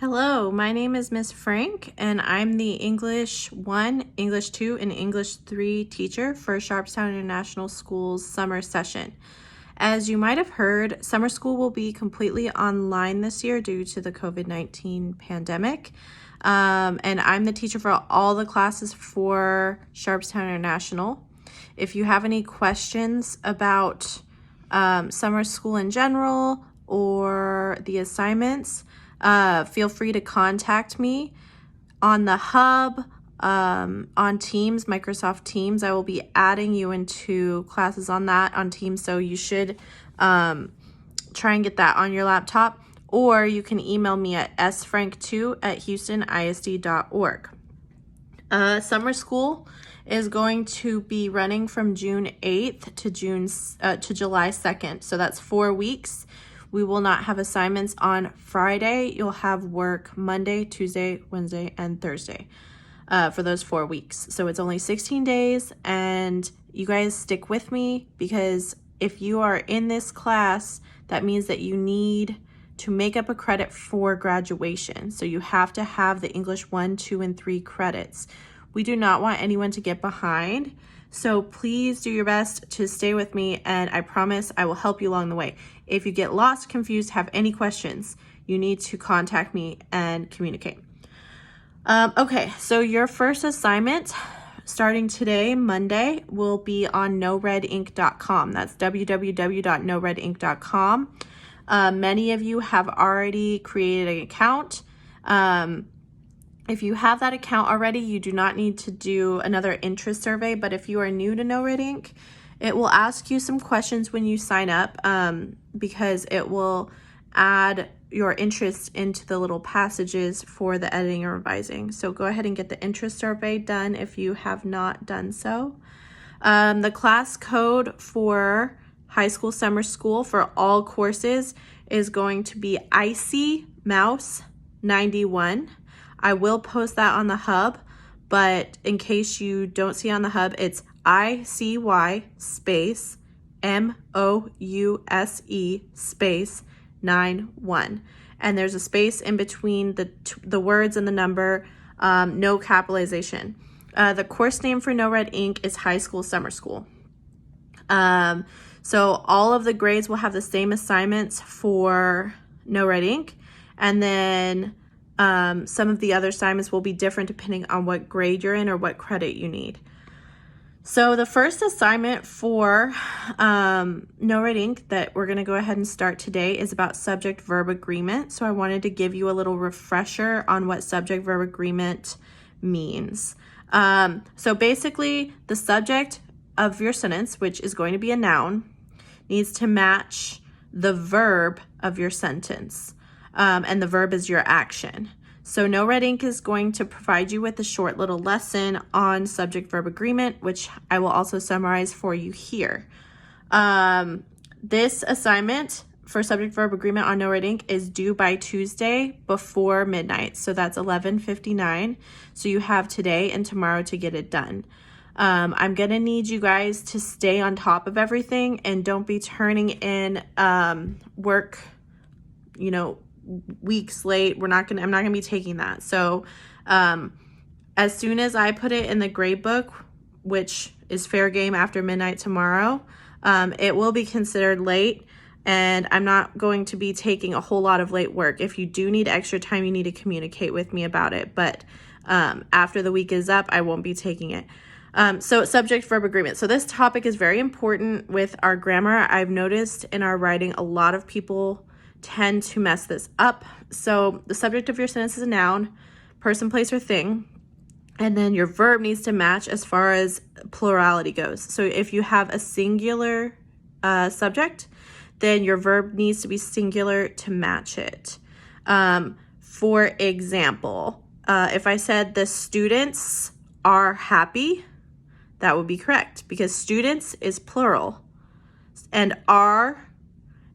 Hello, my name is Miss Frank, and I'm the English 1, English 2, and English 3 teacher for Sharpstown International School's summer session. As you might have heard, summer school will be completely online this year due to the COVID-19 pandemic. And I'm the teacher for all the classes for Sharpstown International. If you have any questions about summer school in general or the assignments, feel free to contact me on the hub, on Teams, Microsoft Teams. I will be adding you into classes on that on Teams, so you should try and get that on your laptop, or you can email me at sfrank2@houstonisd.org. Summer school is going to be running from June 8th to July 2nd, so that's 4 weeks. We will not have assignments on Friday. You'll have work Monday, Tuesday, Wednesday, and Thursday for those 4 weeks. So it's only 16 days, and you guys stick with me, because if you are in this class, that means that you need to make up a credit for graduation. So you have to have the English 1, 2, and 3 credits. We do not want anyone to get behind. So please do your best to stay with me, and I promise I will help you along the way. If you get lost, confused, have any questions, you need to contact me and communicate. Okay, so your first assignment starting today, Monday, will be on noredink.com. That's www.noredink.com. Many of you have already created an account. If you have that account already, you do not need to do another interest survey, but if you are new to No Red Ink, it will ask you some questions when you sign up, because it will add your interest into the little passages for the editing or revising. So go ahead and get the interest survey done if you have not done so. The class code for high school summer school for all courses is going to be Icy Mouse 91. I will post that on the hub, but in case you don't see on the hub, it's ICY space MOUSE space 91. And there's a space in between the words and the number, no capitalization. The course name for No Red Ink is High School Summer School. So all of the grades will have the same assignments for No Red Ink, and then some of the other assignments will be different depending on what grade you're in or what credit you need. So the first assignment for No Red Ink that we're going to go ahead and start today is about subject-verb agreement. So I wanted to give you a little refresher on what subject-verb agreement means. So basically, the subject of your sentence, which is going to be a noun, needs to match the verb of your sentence. And the verb is your action. So No Red Ink is going to provide you with a short little lesson on subject-verb agreement, which I will also summarize for you here. This assignment for subject-verb agreement on No Red Ink is due by Tuesday before midnight. So that's 11:59. So you have today and tomorrow to get it done. I'm going to need you guys to stay on top of everything and don't be turning in work, weeks late. I'm not gonna be taking that. So as soon as I put it in the grade book, which is fair game after midnight tomorrow, it will be considered late, and I'm not going to be taking a whole lot of late work. If you do need extra time, you need to communicate with me about it, but after the week is up, I won't be taking it. So subject-verb agreement. So this topic is very important with our grammar. I've noticed in our writing a lot of people tend to mess this up. So the subject of your sentence is a noun, person, place, or thing, and then your verb needs to match as far as plurality goes. So if you have a singular subject, then your verb needs to be singular to match it. For example, if I said the students are happy, that would be correct, because students is plural and are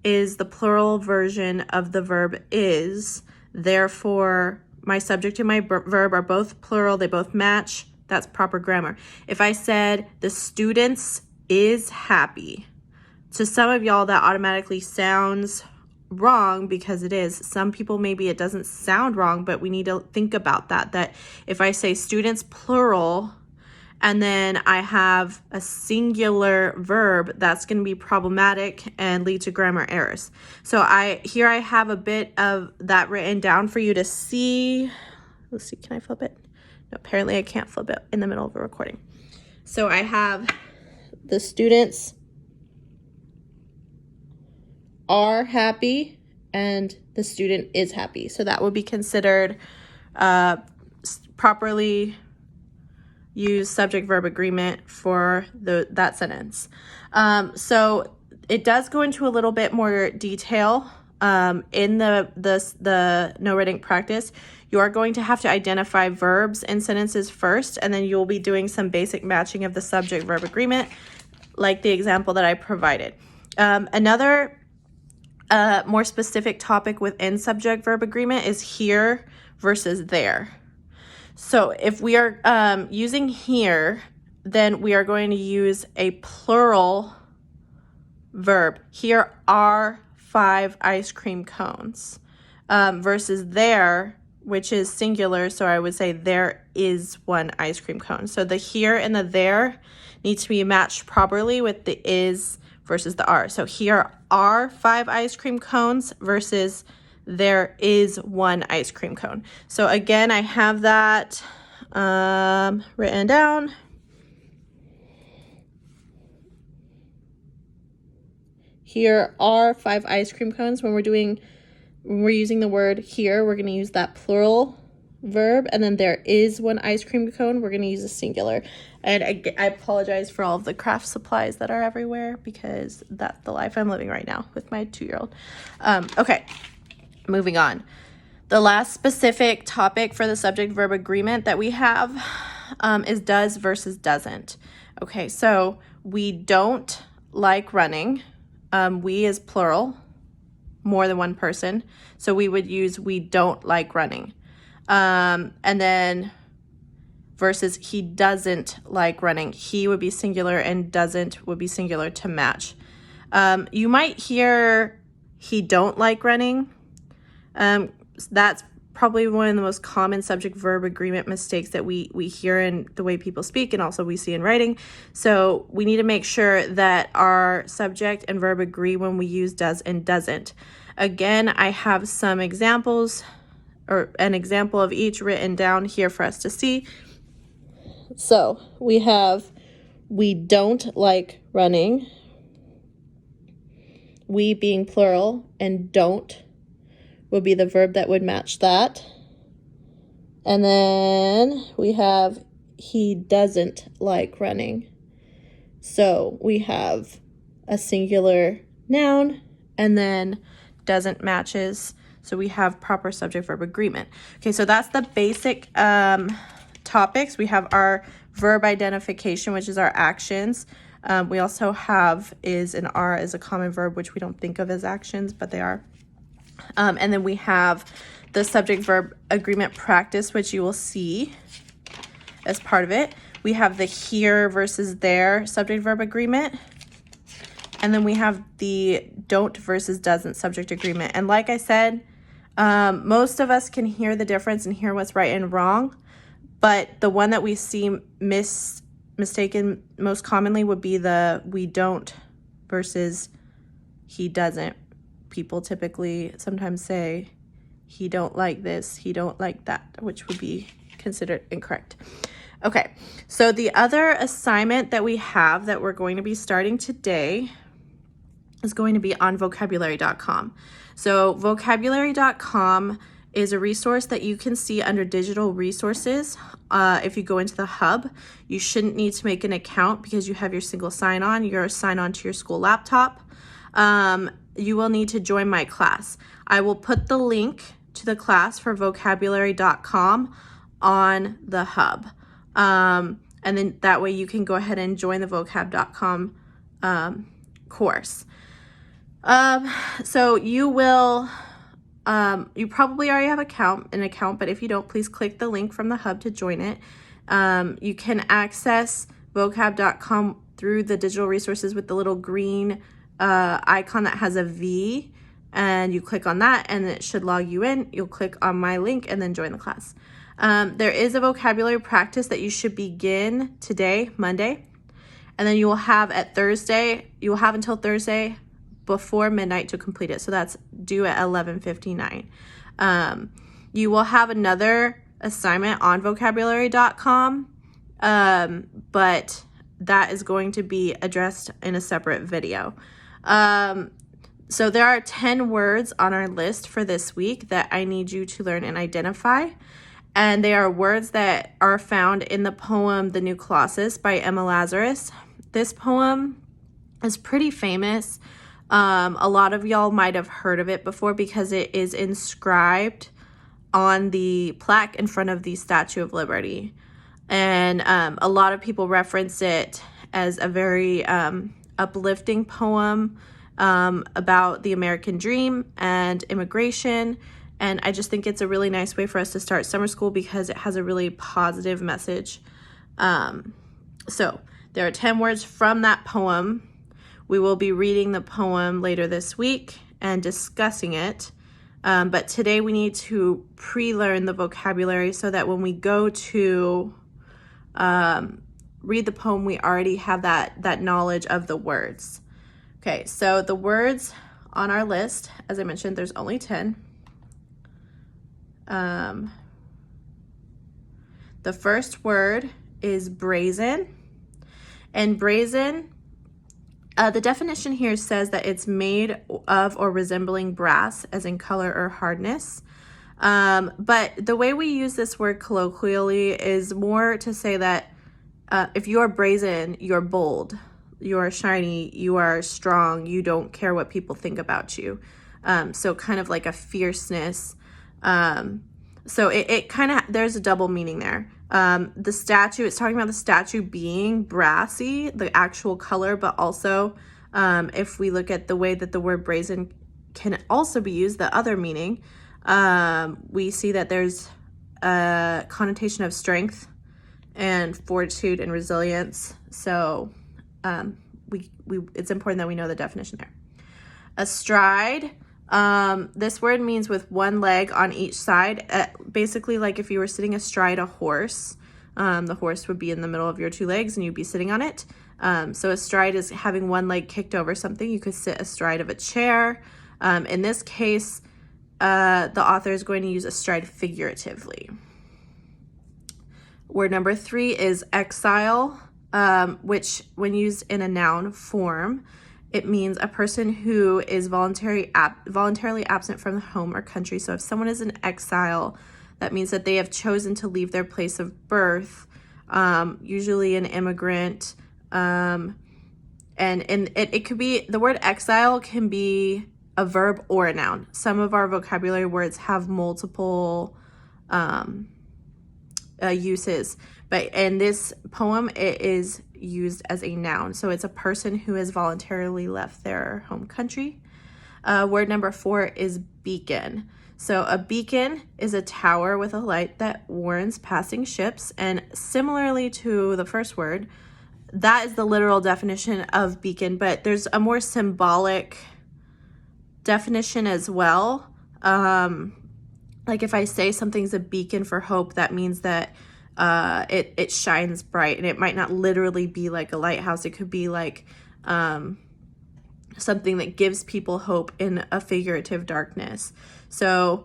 is the plural version of the verb is. Therefore, my subject and my verb are both plural. They both match. That's proper grammar. If I said the students is happy, to some of y'all that automatically sounds wrong, because it is. Some people, maybe it doesn't sound wrong, but we need to think about that if I say students plural and then I have a singular verb, that's going to be problematic and lead to grammar errors. So here I have a bit of that written down for you to see. Let's see, can I flip it? No, apparently I can't flip it in the middle of a recording. So I have the students are happy and the student is happy. So that would be considered properly use subject-verb agreement for that sentence. So it does go into a little bit more detail in the no writing practice. You are going to have to identify verbs in sentences first, and then you'll be doing some basic matching of the subject-verb agreement, like the example that I provided. Another more specific topic within subject-verb agreement is here versus there. So if we are using here, then we are going to use a plural verb. Here are 5 ice cream cones, versus there, which is singular. So I would say there is 1 ice cream cone. So the here and the there need to be matched properly with the is versus the are. So here are 5 ice cream cones versus there is 1 ice cream cone. So again, I have that written down. Here are 5 ice cream cones. When we're using the word here, we're going to use that plural verb, and then there is 1 ice cream cone, we're going to use a singular. And I apologize for all of the craft supplies that are everywhere, because that's the life I'm living right now with my 2-year-old. Okay. Moving on. The last specific topic for the subject-verb agreement that we have is does versus doesn't. Okay, so we don't like running. We is plural, more than 1 person. So we would use we don't like running. And then versus he doesn't like running. He would be singular and doesn't would be singular to match. You might hear he don't like running. That's probably one of the most common subject-verb agreement mistakes that we hear in the way people speak, and also we see in writing. So we need to make sure that our subject and verb agree when we use does and doesn't. Again, I have some examples, or an example of each written down here for us to see. So we have we don't like running, we being plural, and don't would be the verb that would match that. And then we have he doesn't like running. So we have a singular noun, and then doesn't matches. So we have proper subject-verb agreement. Okay, so that's the basic topics. We have our verb identification, which is our actions. We also have is and are as a common verb, which we don't think of as actions, but they are. And then we have the subject-verb agreement practice, which you will see as part of it. We have the here versus there subject-verb agreement. And then we have the don't versus doesn't subject agreement. And like I said, most of us can hear the difference and hear what's right and wrong. But the one that we see mistaken most commonly would be the we don't versus he doesn't. People typically sometimes say he don't like this, he don't like that, which would be considered incorrect. Okay, so the other assignment that we have that we're going to be starting today is going to be on vocabulary.com. So vocabulary.com is a resource that you can see under digital resources. If you go into the hub, you shouldn't need to make an account because you have your single sign-on. You're signed on to your school laptop. You will need to join my class. I will put the link to the class for vocabulary.com on the hub. And then that way you can go ahead and join the vocab.com course. So you will, you probably already have an account, but if you don't, please click the link from the hub to join it. You can access vocab.com through the digital resources with the little green icon that has a V and you click on that and it should log you in. You'll click on my link and then join the class. There is a vocabulary practice that you should begin today, Monday, and then you will have until Thursday before midnight to complete it. So that's due at 11:59. You will have another assignment on vocabulary.com, but that is going to be addressed in a separate video. So there are 10 words on our list for this week that I need you to learn and identify. And they are words that are found in the poem The New Colossus by Emma Lazarus. This poem is pretty famous. A lot of y'all might have heard of it before because it is inscribed on the plaque in front of the Statue of Liberty. And a lot of people reference it as a very uplifting poem about the American dream and immigration. And I just think it's a really nice way for us to start summer school because it has a really positive message. So there are 10 words from that poem. We will be reading the poem later this week and discussing it. But today we need to pre-learn the vocabulary so that when we go to read the poem, we already have that knowledge of the words. Okay, so the words on our list, as I mentioned, there's only 10. The first word is brazen. And brazen, the definition here says that it's made of or resembling brass, as in color or hardness. But the way we use this word colloquially is more to say that if you are brazen, you're bold, you are shiny, you are strong, you don't care what people think about you. So kind of like a fierceness. So it kind of, there's a double meaning there. The statue, it's talking about the statue being brassy, the actual color, but also if we look at the way that the word brazen can also be used, the other meaning, we see that there's a connotation of strength and fortitude and resilience. So it's important that we know the definition there. Astride, this word means with one leg on each side. Basically, like if you were sitting astride a horse, the horse would be in the middle of your two legs and you'd be sitting on it. So astride is having one leg kicked over something. You could sit astride of a chair. In this case, the author is going to use astride figuratively. Word number 3 is exile, which when used in a noun form, it means a person who is voluntarily absent from the home or country. So if someone is in exile, that means that they have chosen to leave their place of birth, usually an immigrant. And it could be, the word exile can be a verb or a noun. Some of our vocabulary words have multiple uses, but in this poem it is used as a noun. So it's a person who has voluntarily left their home country. Word number 4 is beacon. So a beacon is a tower with a light that warns passing ships, and similarly to the first word, that is the literal definition of beacon, but there's a more symbolic definition as well. Like if I say something's a beacon for hope, that means that it shines bright, and it might not literally be like a lighthouse. It could be like something that gives people hope in a figurative darkness. So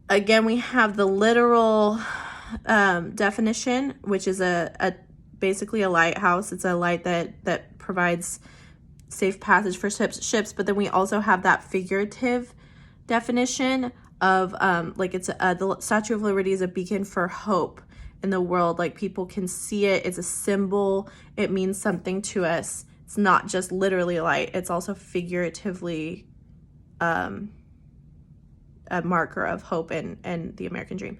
again, we have the literal definition, which is basically a lighthouse. It's a light that provides safe passage for ships. But then we also have that figurative definition of like it's the Statue of Liberty is a beacon for hope in the world. Like people can see it. It's a symbol. It means something to us. It's not just literally a light. It's also figuratively a marker of hope and the American dream.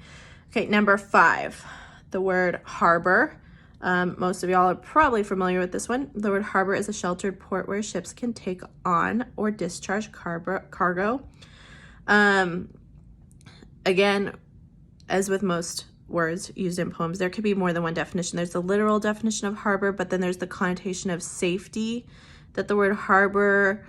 Okay, number 5, the word harbor. Most of y'all are probably familiar with this one. The word harbor is a sheltered port where ships can take on or discharge cargo. Again, as with most words used in poems, there could be more than one definition. There's the literal definition of harbor, but then there's the connotation of safety that the word harbor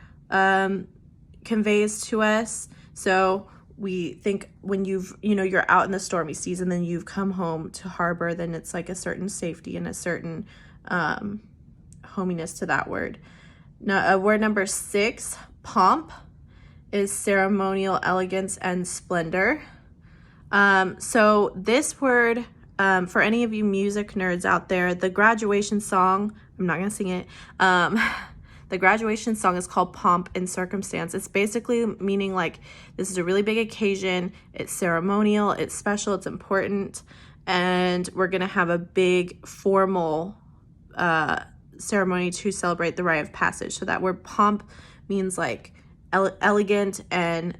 conveys to us. So we think when you're out in the stormy season, then you've come home to harbor, then it's like a certain safety and a certain hominess to that word. Now, word number 6, pomp, is ceremonial elegance and splendor. So this word, for any of you music nerds out there, the graduation song, I'm not going to sing it, the graduation song is called Pomp and Circumstance. It's basically meaning like this is a really big occasion, it's ceremonial, it's special, it's important, and we're going to have a big formal ceremony to celebrate the rite of passage. So that word pomp means like elegant and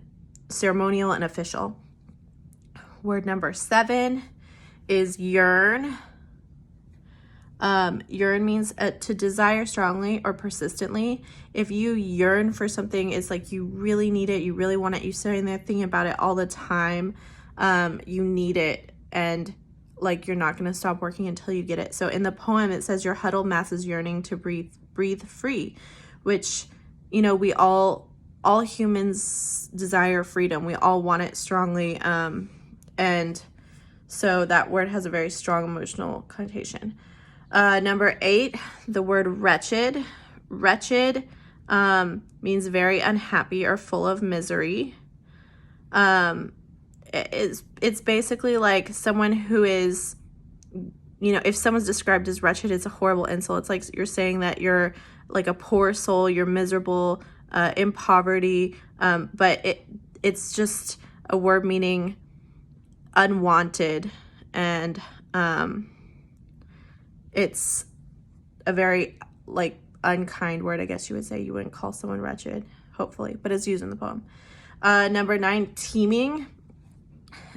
ceremonial and official. Word number 7 is yearn. Yearn means to desire strongly or persistently. If you yearn for something, it's like you really need it, you really want it, you're sitting there thinking about it all the time, you need it, and like you're not going to stop working until you get it. So in the poem it says your huddled masses yearning to breathe free, which, you know, we all humans desire freedom, we all want it strongly, and so that word has a very strong emotional connotation. Number 8, the word wretched. Wretched means very unhappy or full of misery. It's basically like someone who is, you know, if someone's described as wretched, it's a horrible insult. It's like you're saying that you're like a poor soul, you're miserable, in poverty, but it's just a word meaning unwanted, and it's a very like unkind word, I guess you would say. You wouldn't call someone wretched, hopefully, but it's used in the poem. Number 9, teeming,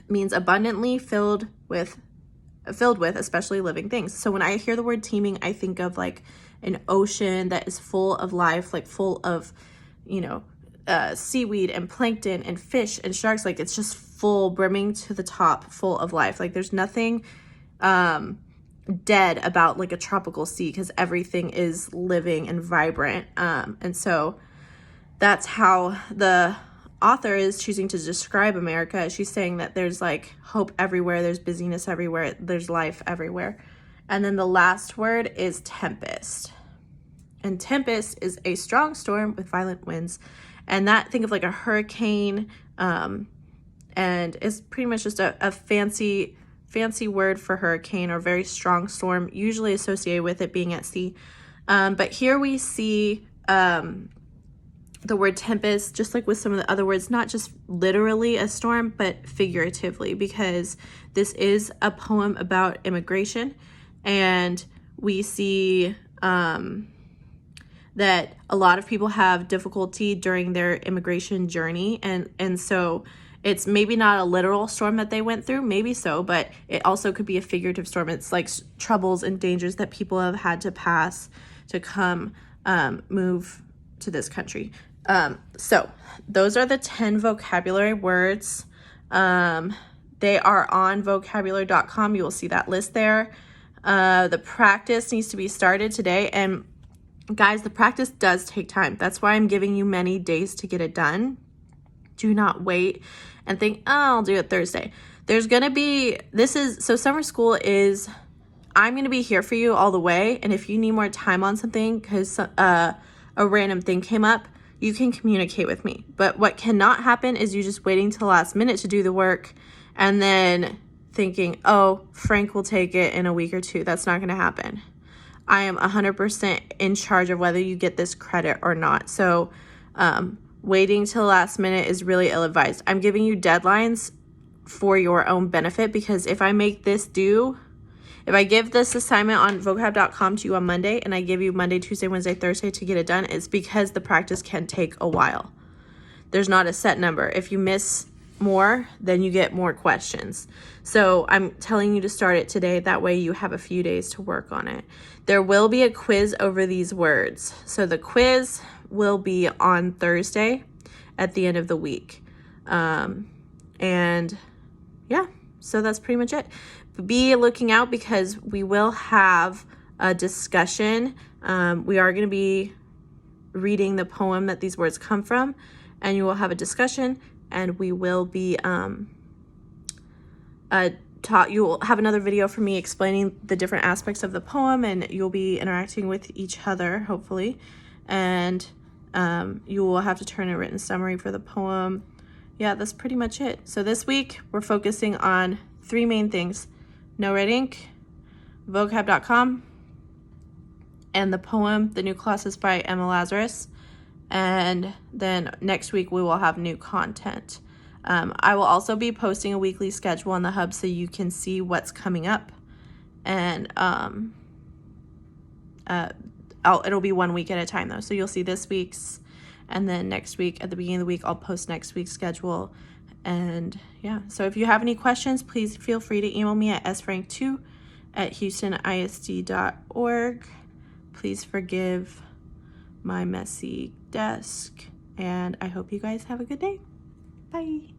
means abundantly filled with especially living things. So when I hear the word teeming, I think of like an ocean that is full of life, like full of, you know, seaweed and plankton and fish and sharks. Like it's just full, brimming to the top, full of life. Like there's nothing dead about like a tropical sea, because everything is living and vibrant. And so that's how the author is choosing to describe America. She's saying that there's like hope everywhere, there's busyness everywhere, there's life everywhere. And then the last word is tempest. And tempest is a strong storm with violent winds. And that, think of like a hurricane, and it's pretty much just a fancy word for hurricane or very strong storm, usually associated with it being at sea. But here we see the word tempest, just like with some of the other words, not just literally a storm, but figuratively, because this is a poem about immigration, and we see that a lot of people have difficulty during their immigration journey, and so it's maybe not a literal storm that they went through, maybe so, but it also could be a figurative storm. It's like troubles and dangers that people have had to pass to come move to this country. So those are the 10 vocabulary words. They are on vocabulary.com. You will see that list there. The practice needs to be started today. And guys, the practice does take time. That's why I'm giving you many days to get it done. Do not wait and think, oh, I'll do it Thursday. There's going to be, so summer school is, I'm going to be here for you all the way. And if you need more time on something because a random thing came up, you can communicate with me. But what cannot happen is you just waiting till the last minute to do the work and then thinking, oh, Frank will take it in a week or two. That's not going to happen. I am 100% in charge of whether you get this credit or not. So waiting till the last minute is really ill-advised. I'm giving you deadlines for your own benefit, because if I make this due, if I give this assignment on vocab.com to you on Monday and I give you Monday, Tuesday, Wednesday, Thursday to get it done, it's because the practice can take a while. There's not a set number. If you miss more, then you get more questions. So I'm telling you to start it today. That way you have a few days to work on it. There will be a quiz over these words. So the quiz will be on Thursday at the end of the week. And yeah, so that's pretty much it. Be looking out, because we will have a discussion. We are going to be reading the poem that these words come from, and you will have a discussion, and we will be you will have another video from me explaining the different aspects of the poem, and you'll be interacting with each other, hopefully. And you will have to turn a written summary for the poem. Yeah, that's pretty much it. So this week, we're focusing on 3 main things: No Red Ink, vocab.com, and the poem, The New Colossus by Emma Lazarus. And then next week, we will have new content. I will also be posting a weekly schedule on the hub so you can see what's coming up. And it'll be 1 week at a time though. So you'll see this week's, and then next week, at the beginning of the week, I'll post next week's schedule. And yeah, so if you have any questions, please feel free to email me at sfrank2@houstonisd.org. Please forgive my messy desk, and I hope you guys have a good day. Bye.